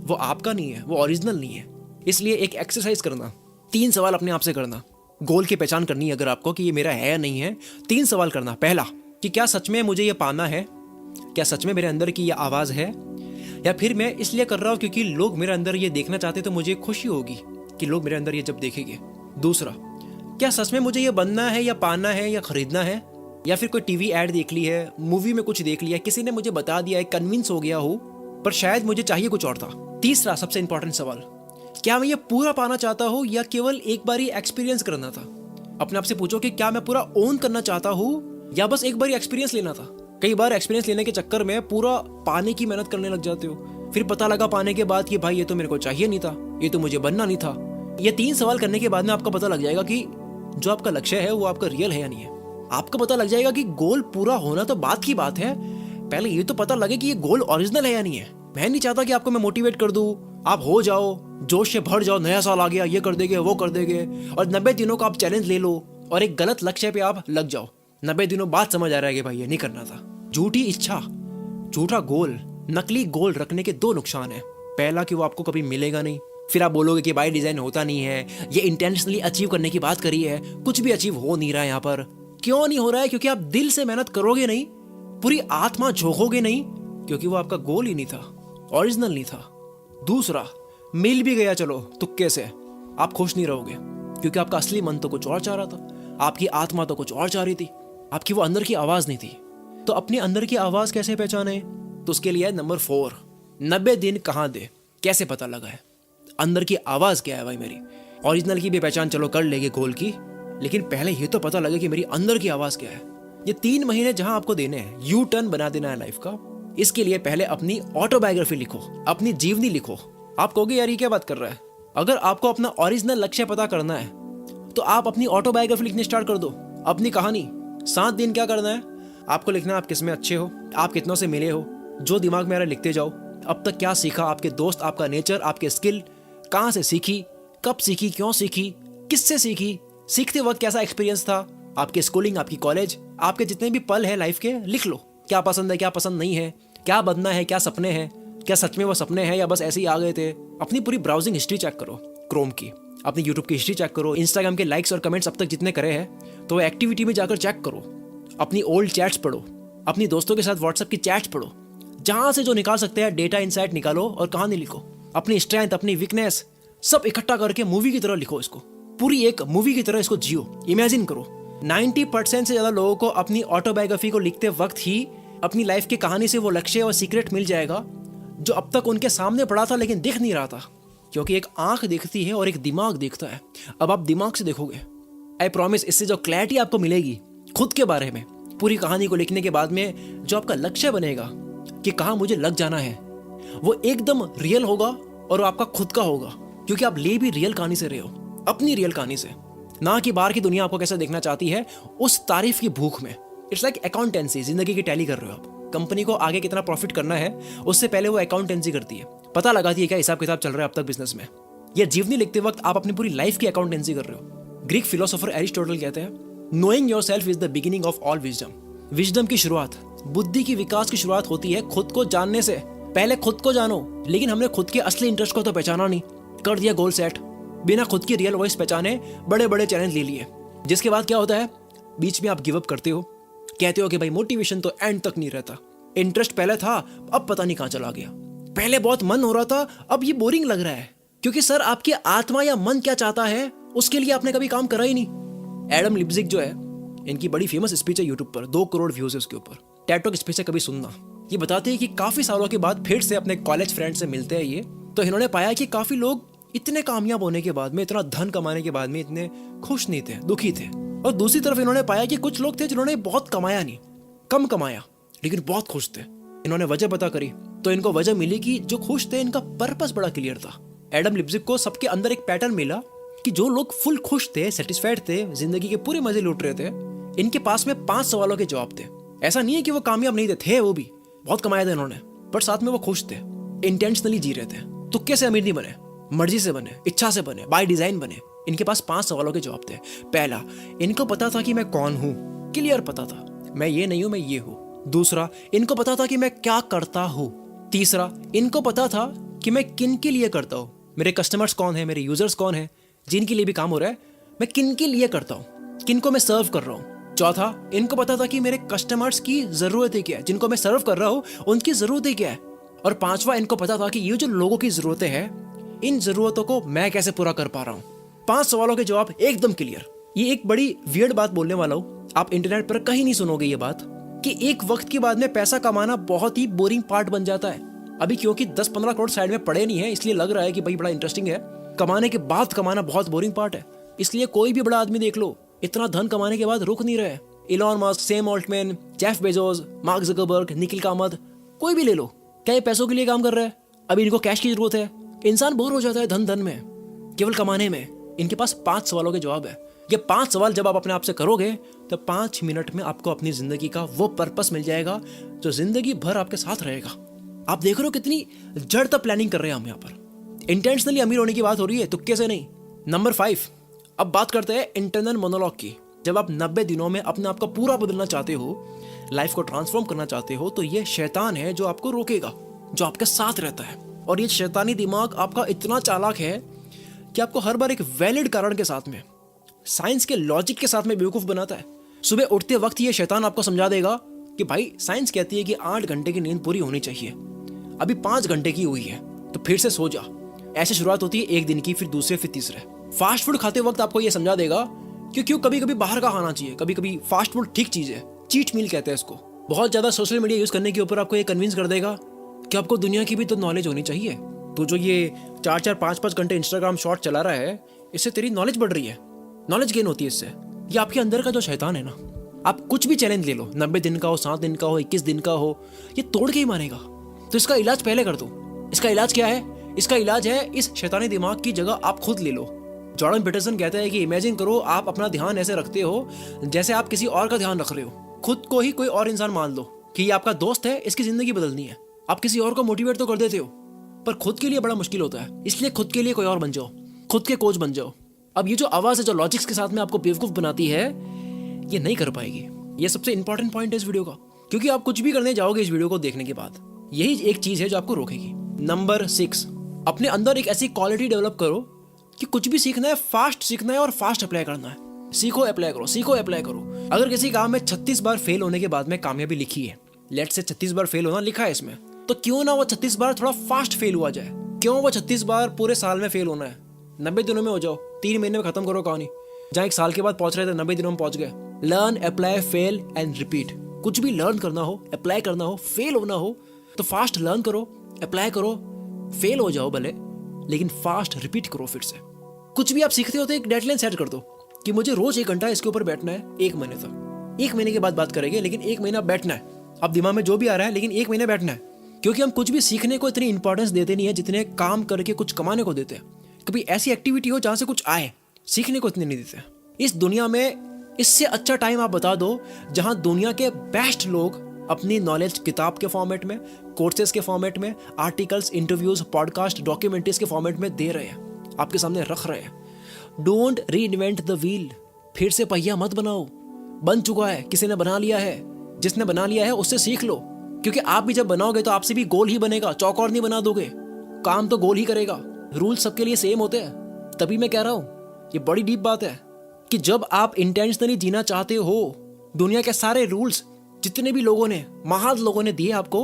वो आपका नहीं है, वो ओरिजिनल नहीं है। इसलिए एक एक्सरसाइज करना, 3 सवाल अपने आप से करना। गोल की पहचान करनी है अगर आपको कि ये मेरा है या नहीं है, 3 सवाल करना। पहला, कि क्या सच में मुझे ये पाना है? क्या सच में मेरे अंदर की ये आवाज़ है, या फिर मैं इसलिए कर रहा हूँ क्योंकि लोग मेरे अंदर ये देखना चाहते तो मुझे खुशी होगी कि लोग मेरे अंदर ये जब देखेंगे। दूसरा, क्या सच में मुझे ये बनना है या पाना है या खरीदना है, या फिर कोई टीवी ऐड देख ली है, मूवी में कुछ देख लिया, किसी ने मुझे बता दिया है, कन्विंस हो गया हो, पर शायद मुझे चाहिए कुछ और था। तीसरा सबसे इंपॉर्टेंट सवाल, क्या मैं ये पूरा पाना चाहता हूँ या केवल एक बार ही एक्सपीरियंस करना था? अपने आप से पूछो कि क्या मैं पूरा ओन करना चाहता हूँ या बस एक बार ही एक्सपीरियंस लेना था। कई बार एक्सपीरियंस लेने के चक्कर में पूरा पाने की मेहनत करने लग जाते हो, फिर पता लगा पाने के बाद कि भाई ये तो मेरे को चाहिए नहीं था, ये तो मुझे बनना नहीं था। ये 3 सवाल करने के बाद में आपको पता लग जाएगा कि जो आपका लक्ष्य है वो आपका रियल है या नहीं है। आपको पता लग जाएगा कि गोल पूरा होना तो बात की बात है, पहले ये तो पता लगे कि ये गोल ओरिजिनल है या नहीं है। मैं नहीं चाहता कि आपको मैं मोटिवेट कर दूं, आप हो जाओ, जोश से भर जाओ, नया साल आ गया, ये कर देंगे वो कर देंगे, और 90 दिनों का आप चैलेंज ले लो और एक गलत लक्ष्य पे आप लग जाओ। 90 दिनों बाद समझ आ रहा है कि भाई ये नहीं करना था। झूठी इच्छा, झूठा गोल, नकली गोल रखने के 2 नुकसान है। पहला कि वो आपको कभी मिलेगा नहीं, फिर आप बोलोगे कि बाय डिजाइन होता नहीं है, ये इंटेंशनली अचीव करने की बात करी है, कुछ भी अचीव हो नहीं रहा है। यहाँ पर क्यों नहीं हो रहा है? क्योंकि आप दिल से मेहनत करोगे नहीं, पूरी आत्मा झोंकोगे नहीं, क्योंकि वो आपका गोल ही नहीं था, ओरिजिनल नहीं था। दूसरा, मिल भी गया चलो तुक्के से, आप खुश नहीं रहोगे क्योंकि आपका असली मन तो कुछ और चाह रहा था। आपकी आत्मा तो कुछ और चाह रही थी, आपकी वो अंदर की आवाज नहीं थी। तो अपनी अंदर की आवाज कैसे पहचाने? तो उसके लिए नंबर 4, 90 दिन कहाँ दे, कैसे पता लगा है अंदर की आवाज क्या है भाई मेरी। ओरिजिनल की भी पहचान चलो कर लेंगे गोल की, लेकिन पहले ये तो पता लगे कि मेरी अंदर की आवाज क्या है। ये 3 महीने जहां आपको देने हैं, यू टर्न बना देना है लाइफ का। इसके लिए पहले अपनी ऑटोबायोग्राफी लिखो, अपनी जीवनी लिखो। आप कहोगे यार ये क्या बात कर रहा है? अगर आपको अपना ओरिजिनल लक्ष्य पता करना है तो आप अपनी ऑटोबायोग्राफी लिखने स्टार्ट कर दो। अपनी कहानी 7 दिन क्या करना है आपको लिखना है। आप किसमें अच्छे हो, आप कितनों से मिले हो, जो दिमाग में आ रहा है लिखते जाओ। अब तक क्या सीखा, आपके दोस्त, आपका नेचर, आपके स्किल, कहाँ से सीखी, कब सीखी, क्यों सीखी, किससे सीखी, सीखते वक्त कैसा एक्सपीरियंस था, आपके स्कूलिंग, आपकी कॉलेज, आपके जितने भी पल है लाइफ के लिख लो। क्या पसंद है, क्या पसंद नहीं है, क्या बनना है, क्या सपने हैं, क्या सच में वो सपने हैं या बस ऐसे ही आ गए थे। अपनी पूरी ब्राउजिंग हिस्ट्री चेक करो, क्रोम की, अपनी यूट्यूब की हिस्ट्री चेक करो, इंस्टाग्राम के लाइक्स और कमेंट्स अब तक जितने करे हैं तो वो एक्टिविटी में जाकर चेक करो। अपनी ओल्ड चैट्स पढ़ो, अपनी दोस्तों के साथ व्हाट्सएप की चैट्स पढ़ो, जहां से जो निकाल सकते हैं डेटा इंसाइट निकालो और कहानी लिखो। अपनी स्ट्रेंथ, अपनी वीकनेस सब इकट्ठा करके मूवी की तरह लिखो। इसको पूरी एक मूवी की तरह इसको जियो, इमेजिन करो। 90% से ज्यादा लोगों को अपनी ऑटोबायोग्राफी को लिखते वक्त ही अपनी लाइफ की कहानी से वो लक्ष्य और सीक्रेट मिल जाएगा जो अब तक उनके सामने पड़ा था लेकिन दिख नहीं रहा था। क्योंकि एक आंख देखती है और एक दिमाग देखता है। अब आप दिमाग से देखोगे, आई प्रॉमिस, इससे जो क्लैरिटी आपको मिलेगी खुद के बारे में, पूरी कहानी को लिखने के बाद में जो आपका लक्ष्य बनेगा कि कहाँ मुझे लग जाना है, वो एकदम रियल होगा और वो आपका खुद का होगा। क्योंकि आप ले भी रियल कहानी से रहे हो, अपनी रियल कहानी से, ना कि बाहर की दुनिया आपको कैसे देखना चाहती है उस तारीफ की भूख में। इट्स लाइक अकाउंटेंसी, जिंदगी की टैली कर रहे हो आप। कंपनी को आगे कितना प्रॉफिट करना है उससे पहले वो अकाउंटेंसी करती है, पता लगाती है क्या हिसाब किताब चल रहा है अब तक बिजनेस में। ये जीवनी लिखते वक्त आप अपनी पूरी लाइफ की अकाउंटेंसी कर रहे हो। ग्रीक फिलोसोफर एरिस्टोटल कहते हैं, knowing yourself is the beginning of all wisdom. Wisdom की शुरुआत, बुद्धि की विकास की शुरुआत होती है खुद को जानने से। पहले खुद को जानो, लेकिन हमने खुद के असली इंटरेस्ट को तो पहचाना नहीं, कर दिया गोल सेट, बिना खुद की रियल वॉइस पहचाने बड़े बड़े चैलेंज ले लिए। जिसके बाद क्या होता है, बीच में आप गिव अप करते हो, कहते हो कि भाई मोटिवेशन तो एंड तक नहीं रहता। इंटरेस्ट पहले था, अब पता नहीं कहां चला गया। पहले बहुत मन हो रहा था, अब ये बोरिंग लग रहा है। क्योंकि सर आपकी आत्मा या मन क्या चाहता है उसके लिए आपने कभी काम करा ही नहीं। एडम लिप्जिग जो है, इनकी बड़ी फेमस स्पीच है यूट्यूब पर, 2 करोड़ व्यूज है उसके ऊपर। टेड टॉक स्पीच है, कभी सुनना। ये बताते हैं कि काफी सालों के बाद फिर से अपने कॉलेज फ्रेंड से मिलते हैं ये, तो इन्होंने पाया कि काफी लोग इतने कामयाब होने के बाद में, इतना धन कमाने के बाद में इतने खुश नहीं थे, दुखी थे। और दूसरी तरफ इन्होंने पाया कि कुछ लोग थे जिन्होंने बहुत कमाया नहीं, कम कमाया, लेकिन बहुत खुश थे। इन्होंने वजह पता करी तो इनको वजह मिली कि जो खुश थे इनका पर्पस बड़ा क्लियर था। एडम लिप्जिग को सबके अंदर एक पैटर्न मिला कि जो लोग फुल खुश थे, सेटिस्फाइड थे, जिंदगी के पूरे मजे लूट रहे थे, इनके पास में 5 सवालों के जवाब थे। ऐसा नहीं है कि वो कामयाब नहीं थे, वो भी बहुत कमाया था इन्होंने, पर साथ में वो खुश थे, इंटेंशनली जी रहे थे। तुक्के से अमीर नहीं बने, मर्जी से बने, इच्छा से बने, बाय डिजाइन बने। इनके पास 5 सवालों के जवाब थे। पहला, इनको पता था कि मैं कौन हूं, क्लियर पता था, मैं ये नहीं हूं, मैं ये हूं। दूसरा, इनको पता था कि मैं क्या करता हूं। तीसरा, इनको पता था कि मैं किन के लिए करता हूं, मेरे कस्टमर्स कौन है, मेरे यूजर्स कौन है, जिनके लिए भी काम हो रहा है, मैं किन के लिए करता हूं, किनको मैं सर्व कर रहा हूं। चौथा, इनको पता था कि मेरे कस्टमर्स की जरूरतें क्या है, जिनको मैं सर्व कर रहा हूं उनकी जरूरतें क्या है। और पांचवा, इनको पता था कि ये जो लोगों की जरूरतें हैं, इन जरूरतों को मैं कैसे पूरा कर पा रहा हूं। 5 सवालों के जवाब एकदम क्लियर। ये एक बड़ी वियर्ड बात बोलने वाला हूं, आप इंटरनेट पर कहीं नहीं सुनोगे ये बात, कि एक वक्त के बाद में पैसा कमाना बहुत ही बोरिंग पार्ट बन जाता है। अभी क्योंकि 10-15 करोड़ साइड में पड़े नहीं है, इसलिए लग रहा है कि भाई बड़ा इंटरेस्टिंग है। कमाने के बाद कमाना बहुत बोरिंग पार्ट है। इसलिए कोई भी बड़ा आदमी देख लो, इतना धन कमाने के बाद रुक नहीं रहे। Elon Musk, Sam Altman, Jeff Bezos, mark Zuckerberg, Nikhil Kamat, कोई भी ले लो, क्या ये पैसों के लिए काम कर रहा है? अभी इनको कैश की जरूरत है। इंसान बोर हो जाता है धन में, केवल कमाने में। इनके पास 5 सवालों के जवाब है। ये 5 सवाल जब आप अपने आप से करोगे तो 5 मिनट में आपको अपनी जिंदगी का वो पर्पस मिल जाएगा जो जिंदगी भर आपके साथ रहेगा। आप देख रहे हो कितनी जड़ तक प्लानिंग कर रहे हैं हम यहाँ पर। इंटेंशनली अमीर होने की बात हो रही है, तुक्के से नहीं। नंबर 5, अब बात करते हैं इंटरनल मोनोलॉग की। जब आप 90 दिनों में अपने आप को पूरा बदलना चाहते हो, लाइफ को ट्रांसफॉर्म करना चाहते हो, तो ये शैतान है जो आपको रोकेगा, जो आपके साथ रहता है। और ये शैतानी दिमाग आपका इतना चालाक है कि आपको हर बार एक वैलिड कारण के साथ में, साइंस के लॉजिक के साथ में बेवकूफ बनाता है। सुबह उठते वक्त ये शैतान आपको समझा देगा कि भाई साइंस कहती है कि 8 घंटे की नींद पूरी होनी चाहिए, अभी 5 घंटे की हुई है, तो फिर से सो जा। ऐसे शुरुआत होती है एक दिन की, फिर दूसरे, फिर तीसरे। फास्ट फूड खाते वक्त आपको ये समझा देगा क्यों कभी कभी बाहर का खाना चाहिए, कभी कभी फास्ट फूड ठीक चीज़ है, चीट मील कहते हैं इसको। बहुत ज़्यादा सोशल मीडिया यूज़ करने के ऊपर आपको ये कन्विंस कर देगा कि आपको दुनिया की भी तो नॉलेज होनी चाहिए। तो जो ये 4-4, 5-5 घंटे इंस्टाग्राम शॉर्ट चला रहा है, इससे तेरी नॉलेज बढ़ रही है, नॉलेज गेन होती है इससे। ये आपके अंदर का जो शैतान है ना, आप कुछ भी चैलेंज ले लो, 90 दिन का हो, 7 दिन का हो, 21 दिन का हो, ये तोड़ के ही मानेगा। तो इसका इलाज पहले कर दो। इसका इलाज क्या है? इसका इलाज है इस शैतानी दिमाग की जगह आप खुद ले लो। जॉर्डन पीटरसन कहता है कि इमेजिन करो आप अपना ध्यान ऐसे रखते हो जैसे आप किसी और का ध्यान रख रहे हो। खुद को ही कोई और इंसान मान लो कि ये आपका दोस्त है, इसकी जिंदगी बदलनी है। आप किसी और को मोटिवेट तो कर देते हो, पर खुद के लिए बड़ा मुश्किल होता है। इसलिए खुद के लिए कोई और बन जाओ, खुद के कोच बन जाओ। अब ये जो आवाज़ है जो लॉजिक्स के साथ में आपको बेवकूफ़ बनाती है, ये नहीं कर पाएगी। ये सबसे इंपॉर्टेंट पॉइंट है इस वीडियो का, क्योंकि आप कुछ भी करने जाओगे इस वीडियो को देखने के बाद, यही एक चीज़ है जो आपको रोकेगी। नंबर 6, अपने अंदर एक ऐसी क्वालिटी डेवलप करो कि कुछ भी सीखना है, फास्ट सीखना है और फास्ट अप्लाई करना है। सीखो, अप्लाई करो, सीखो, अप्लाई करो। अगर किसी काम में 36 बार फेल होने के बाद में कामयाबी लिखी है, लेट से 36 बार फेल होना लिखा है इसमें, तो क्यों ना वो 36 बार थोड़ा फास्ट फेल हुआ जाए। क्यों वो 36 बार पूरे साल में फेल होना है? 90 दिनों में हो जाओ, 3 महीने में खत्म करो कहानी। जहाँ 1 साल के बाद पहुंच रहे थे, 90 दिनों में पहुंच गए। Learn, apply, fail and repeat. कुछ भी लर्न करना हो, अप्लाई करना हो, फेल होना हो, तो फास्ट लर्न करो, अप्लाई करो, फेल हो जाओ भले, लेकिन फास्ट रिपीट करो फिर से। कुछ भी आप सीखते हो तो एक डेडलाइन सेट कर दो कि मुझे रोज 1 घंटा इसके ऊपर बैठना है 1 महीने तक। 1 महीने के बाद बात करेंगे, लेकिन 1 महीना बैठना है। अब दिमाग में जो भी आ रहा है, लेकिन 1 महीना बैठना है। क्योंकि हम कुछ भी सीखने को इतनी इंपॉर्टेंस देते नहीं है जितने काम करके कुछ कमाने को देते हैं। कभी ऐसी एक्टिविटी हो जहां से कुछ आए, सीखने को इतने नहीं देते। इस दुनिया में इससे अच्छा टाइम आप बता दो जहां दुनिया के बेस्ट लोग अपनी नॉलेज किताब के फॉर्मेट में, कोर्सेज के फॉर्मेट में, आर्टिकल्स, इंटरव्यूज, पॉडकास्ट, डॉक्यूमेंट्रीज के फॉर्मेट में दे रहे हैं, आपके सामने रख रहे हैं। डोंट री इन्वेंट द व्हील। फिर से पहिया मत बनाओ, बन चुका है, किसी ने बना लिया है। जिसने बना लिया है उससे सीख लो, क्योंकि आप भी जब बनाओगे तो आपसे भी गोल ही बनेगा, चौकोर नहीं बना दोगे। काम तो गोल ही करेगा। रूल सबके लिए सेम होते हैं। तभी मैं कह रहा हूं, ये बड़ी डीप बात है कि जब आप इंटेंशनली जीना चाहते हो, दुनिया के सारे रूल्स जितने भी लोगों ने, महान लोगों ने दिए आपको,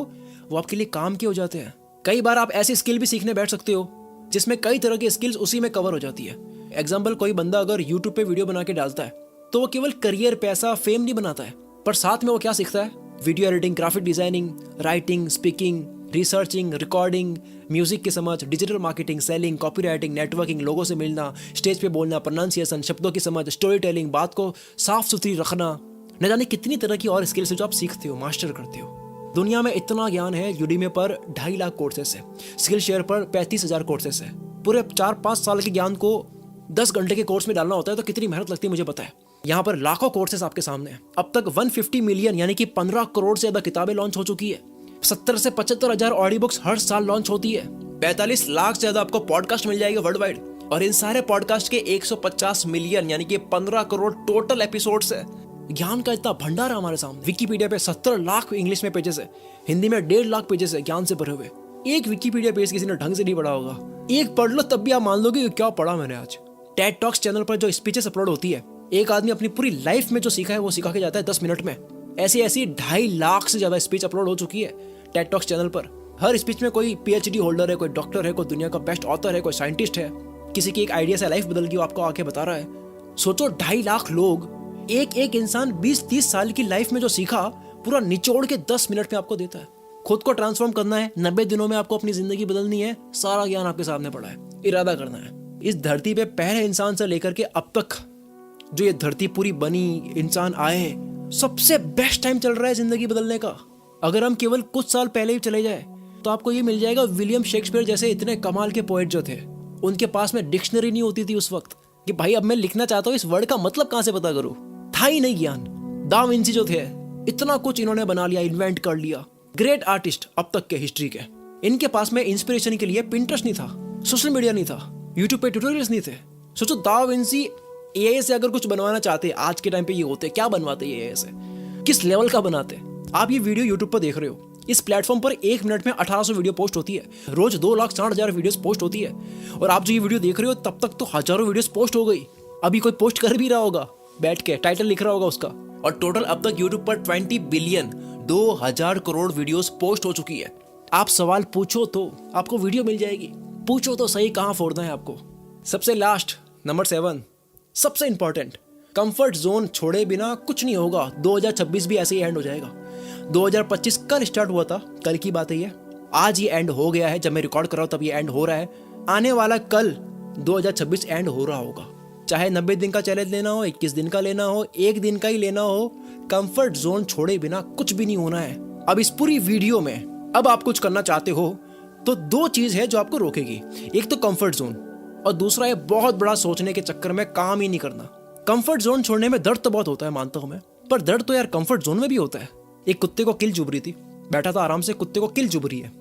वो आपके लिए काम के हो जाते हैं। कई बार आप ऐसी स्किल भी सीखने बैठ सकते हो जिसमें कई तरह की स्किल्स उसी में कवर हो जाती है। एग्जाम्पल, कोई बंदा अगर यूट्यूब पे वीडियो बना के डालता है तो वो केवल करियर, पैसा, फेम नहीं बनाता है, पर साथ में वो क्या सीखता है? Video editing, graphic designing, writing, speaking, researching, recording, music की समझ, digital marketing, selling, copywriting, networking, लोगों से मिलना, स्टेज पे बोलना, प्रोनाउंसिएशन, शब्दों की समझ, स्टोरी टेलिंग, बात को साफ सुथरी रखना, न जाने कितनी तरह की और स्किल्स है जो आप सीखते हो, मास्टर करते हो। दुनिया में इतना ज्ञान है। यूडीमी पर 2.5 लाख कोर्सेस है, स्किल शेयर पर 35,000 कोर्सेस है। पूरे 4-5 साल के ज्ञान को 10 घंटे के कोर्स में डालना होता है तो कितनी मेहनत लगती है मुझे पता है। यहाँ पर लाखों कोर्सेस आपके सामने हैं। अब तक 150 मिलियन यानी कि 15 करोड़ से ज्यादा किताबें लॉन्च हो चुकी है। 70 से 75 हजार ऑडियो बुक्स हर साल लॉन्च होती है। 45 लाख से ज्यादा आपको पॉडकास्ट मिल जाएगा वर्ल्ड वाइड, और इन सारे पॉडकास्ट के 150 मिलियन यानी कि 15 करोड़ टोटल एपिसोड्स है। ज्ञान का इतना भंडार है हमारे सामने। विकिपीडिया पे 70 लाख इंग्लिश में पेजेस है, हिंदी में 1.5 लाख पेजेस है ज्ञान से भरे हुए। एक विकिपीडिया पेज किसी ने ढंग से नहीं पढ़ा होगा, एक पढ़ लो तब भी आप मान लोगे कि क्या पढ़ा मैंने आज। टेड टॉक्स चैनल पर जो स्पीचेस अपलोड होती है, एक आदमी अपनी पूरी लाइफ में जो सीखा है वो सिखा के जाता है 10 मिनट में। ऐसी 2.5 लाख से ज्यादा स्पीच अपलोड हो चुकी है टेड टॉक्स चैनल पर। हर स्पीच में कोई PhD होल्डर है, कोई डॉक्टर है, कोई दुनिया का बेस्ट ऑथर है, कोई साइंटिस्ट है, किसी की एक आइडिया से लाइफ बदल गई वो आपको आके बता रहा है। सोचो 2.5 लाख लोग, एक इंसान 20-30 साल की लाइफ में जो सीखा पूरा निचोड़ के 10 मिनट में आपको देता है। खुद को ट्रांसफॉर्म करना है, 90 दिनों में आपको अपनी जिंदगी बदलनी है, सारा ज्ञान आपके सामने पड़ा है, इरादा करना है। इस धरती पे पहले इंसान से लेकर के अब तक जो ये धरती पूरी बनी, इंसान आए, सबसे बेस्ट टाइम चल रहा है जिंदगी बदलने का। अगर हम केवल कुछ साल पहले ही चले जाए तो आपको ये मिल जाएगा, विलियम शेक्सपियर जैसे इतने कमाल के पोएट जो थे, उनके पास में डिक्शनरी नहीं होती थी उस वक्त कि भाई अब मैं लिखना चाहता हूँ, इस वर्ड का मतलब कहां से पता करूं, था ही नहीं ज्ञान। दा विंची जो थे, इतना कुछ इन्होंने बना लिया, इन्वेंट कर लिया। ग्रेट आर्टिस्ट अब तक के हिस्ट्री के, इनके पास में इंस्पिरेशन के लिए पिंटरेस्ट नहीं था, सोशल मीडिया नहीं था, यूट्यूब पे ट्यूटोरियल्स नहीं थे। सोचो दा विंची AI से अगर कुछ बनवाना चाहते, आज के टाइम पे ये होते, क्या बनवाते AI से, किस लेवल का बनाते। आप ये वीडियो यूट्यूब पर देख रहे हो, इस प्लेटफॉर्म पर 1 मिनट में 1800 वीडियो पोस्ट होती है, रोज 2,60,000 वीडियोस पोस्ट होती है, और आप जो ये वीडियो देख रहे हो तब तक तो हजारों वीडियोस पोस्ट हो गई। अभी कोई पोस्ट कर भी रहा होगा बैठ के, टाइटल लिख रहा होगा उसका, और टोटल अब तक यूट्यूब पर 20 बिलियन 2000 करोड़ वीडियोस पोस्ट हो चुकी है। आप सवाल पूछो तो आपको वीडियो मिल जाएगी, पूछो तो सही कहां फोड़ना है आपको। सबसे लास्ट, नंबर 7, सबसे इंपॉर्टेंट, कंफर्ट जोन छोड़े बिना कुछ नहीं होगा। 2026 भी ऐसे ही एंड हो जाएगा। 2025 कल स्टार्ट हुआ था, कल की बात है ये, आज ये एंड हो गया है। जब मैं रिकॉर्ड कर रहा हूँ तब ये एंड हो रहा है। आने वाला कल 2026 एंड हो रहा होगा। चाहे 90 दिन का चैलेंज लेना हो, 21 दिन का लेना हो, एक दिन का ही लेना हो, कंफर्ट जोन छोड़े बिना कुछ भी नहीं होना है। अब इस पूरी वीडियो में अब आप कुछ करना चाहते हो तो दो चीज है जो आपको रोकेगी। एक तो कंफर्ट जोन और दूसरा है बहुत बड़ा सोचने के चक्कर में काम ही नहीं करना। कंफर्ट जोन छोड़ने में दर्द तो बहुत होता है, मानता हूं मैं, पर दर्द तो यार कंफर्ट जोन में भी होता है। एक कुत्ते को किल चुभ रही थी, बैठा था आराम से, कुत्ते को किल चुभ रही है।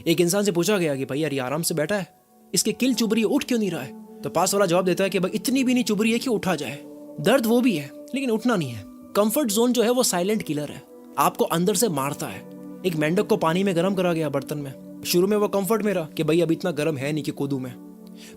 एक इंसान से पूछा गया कि भाई यार ये आराम से बैठा है, इसके किल चुभ रही है, उठ क्यों नहीं रहा है? तो पास वाला जवाब देता है कि भाई इतनी भी नहीं चुभ रही है कि उठा जाए। दर्द वो भी है लेकिन उठना नहीं है। कंफर्ट जोन जो है वो साइलेंट किलर है, आपको अंदर से मारता है। एक मेंढक को पानी में गर्म करा गया बर्तन में, शुरू में वो कंफर्ट में रहा कि भाई अभी इतना गर्म है नहीं कि कूदूं मैं,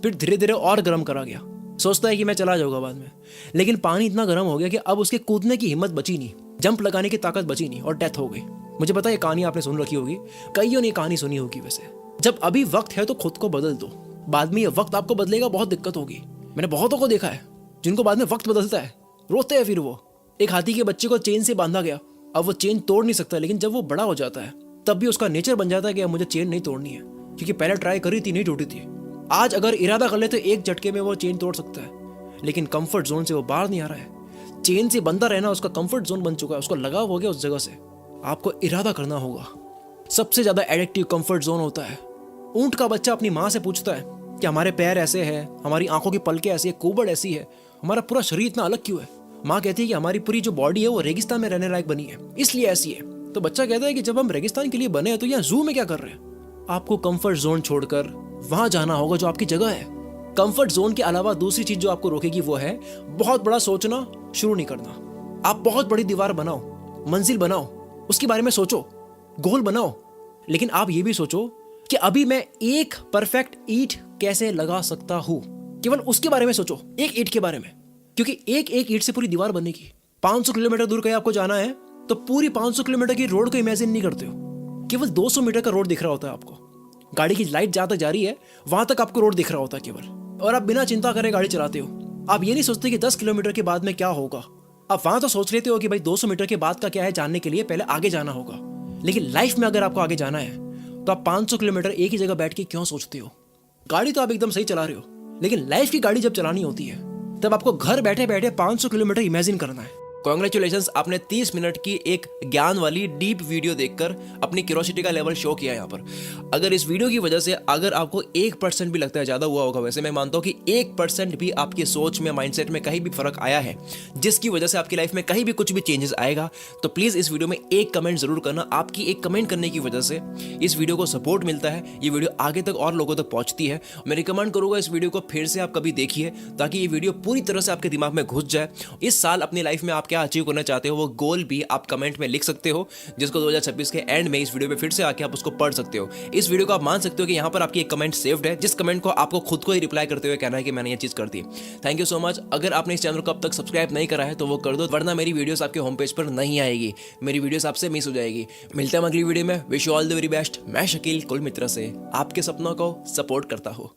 फिर धीरे धीरे और गर्म करा गया, सोचता है कि मैं चला जाऊंगा बाद में, लेकिन पानी इतना गर्म हो गया कि अब उसके कूदने की हिम्मत बची नहीं, जंप लगाने की ताकत बची नहीं और डेथ हो गई। मुझे पता है ये कहानी आपने सुन रखी होगी, कईयों ने कहानी सुनी होगी। वैसे जब अभी वक्त है तो खुद को बदल दो, बाद में ये वक्त आपको बदलेगा, बहुत दिक्कत होगी। मैंने बहुतों को देखा है जिनको बाद में वक्त बदलता है, रोते हैं फिर वो। एक हाथी के बच्चे को चेन से बांधा गया, अब वो चेन तोड़ नहीं सकता, लेकिन जब वो बड़ा हो जाता है तब भी उसका नेचर बन जाता है कि अब मुझे चेन नहीं तोड़नी है, क्योंकि पहले ट्राई करी थी, नहीं टूटी थी। आज अगर इरादा कर ले तो एक झटके में वो चेन तोड़ सकता है, लेकिन कंफर्ट जोन से वो बाहर नहीं आ रहा है। चेन से बंधा रहना उसका कंफर्ट जोन बन चुका है, उसको लगाव हो गया उस जगह से। आपको इरादा करना होगा। सबसे ज्यादा एडिक्टिव कंफर्ट जोन होता है। ऊंट का बच्चा अपनी माँ से पूछता है कि हमारे पैर ऐसे हैं, हमारी आंखों की पलकें ऐसी है, कोबड़ ऐसी है, हमारा पूरा शरीर इतना अलग क्यों है? माँ कहती है कि हमारी पूरी जो बॉडी है वो रेगिस्तान में रहने लायक बनी है, इसलिए ऐसी है। तो बच्चा कहता है कि जब हम रेगिस्तान के लिए बने हैं तो यहाँ जू में क्या कर रहे हैं? आपको कंफर्ट जोन छोड़कर वहां जाना होगा जो आपकी जगह है। कंफर्ट जोन के अलावा दूसरी चीज जो आपको रोकेगी वो है बहुत बड़ा सोचना शुरू नहीं करना। आप बहुत बड़ी दीवार बनाओ, मंजिल बनाओ, उसके बारे में सोचो, गोल बनाओ, लेकिन आप ये भी सोचो कि अभी मैं एक परफेक्ट ईंट कैसे लगा सकता हूं। केवल उसके बारे में सोचो, एक ईंट के बारे में, क्योंकि एक एक ईंट से पूरी दीवार बनेगी। 500 किलोमीटर दूर कहीं आपको जाना है तो पूरी 500 किलोमीटर की रोड को इमेजिन नहीं करते हो, केवल 200 मीटर का रोड दिख रहा होता है आपको। गाड़ी की लाइट जहां तक जा रही है वहां तक आपको रोड दिख रहा होता है केवल, और आप बिना चिंता करे गाड़ी चलाते हो। आप ये नहीं सोचते कि 10 किलोमीटर के बाद में क्या होगा। आप वहां तो सोच लेते हो कि भाई 200 मीटर के बाद का क्या है जानने के लिए पहले आगे जाना होगा, लेकिन लाइफ में अगर आपको आगे जाना है तो आप 500 किलोमीटर एक ही जगह बैठ के क्यों सोचते हो? गाड़ी तो आप एकदम सही चला रहे हो, लेकिन लाइफ की गाड़ी जब चलानी होती है तब आपको घर बैठे बैठे 500 किलोमीटर इमेजिन करना है। कांग्रेचुलेशंस, आपने 30 मिनट की एक ज्ञान वाली डीप वीडियो देखकर अपनी क्यूरियोसिटी का लेवल शो किया यहाँ पर। अगर इस वीडियो की वजह से अगर आपको 1% भी लगता है ज़्यादा हुआ होगा, वैसे मैं मानता हूँ कि 1% भी आपकी सोच में, माइंडसेट में कहीं भी फर्क आया है जिसकी वजह से आपकी लाइफ में कहीं भी कुछ भी चेंजेस आएगा, तो प्लीज़ इस वीडियो में एक कमेंट जरूर करना। आपकी एक कमेंट करने की वजह से इस वीडियो को सपोर्ट मिलता है, ये वीडियो आगे तक और लोगों तक पहुँचती है। मैं रिकमेंड करूँगा इस वीडियो को फिर से आप कभी देखिए, ताकि ये वीडियो पूरी तरह से आपके दिमाग में घुस जाए। इस साल अपनी लाइफ में आप क्या अचीव करना चाहते हो वो गोल भी आप कमेंट में लिख सकते हो, जिसको 2026 के एंड में इस वीडियो पे फिर से आके आप उसको पढ़ सकते हो। इस वीडियो को आप मान सकते हो कि यहाँ पर आपकी एक कमेंट सेव्ड है, जिस कमेंट को आपको खुद को ही रिप्लाई करते हुए कहना है कि मैंने ये चीज कर दी। Thank you so much. अगर आपने इस चैनल को अब तक सब्सक्राइब नहीं करा है तो वो कर दो, वरना मेरी वीडियोस आपके होम पेज पर नहीं आएगी, मेरी वीडियोस आपसे मिस हो जाएगी। मिलते हैं अगली वीडियो में। Wish you all the very best. मैं शकील कुल मित्र से आपके सपनों को सपोर्ट करता हूँ।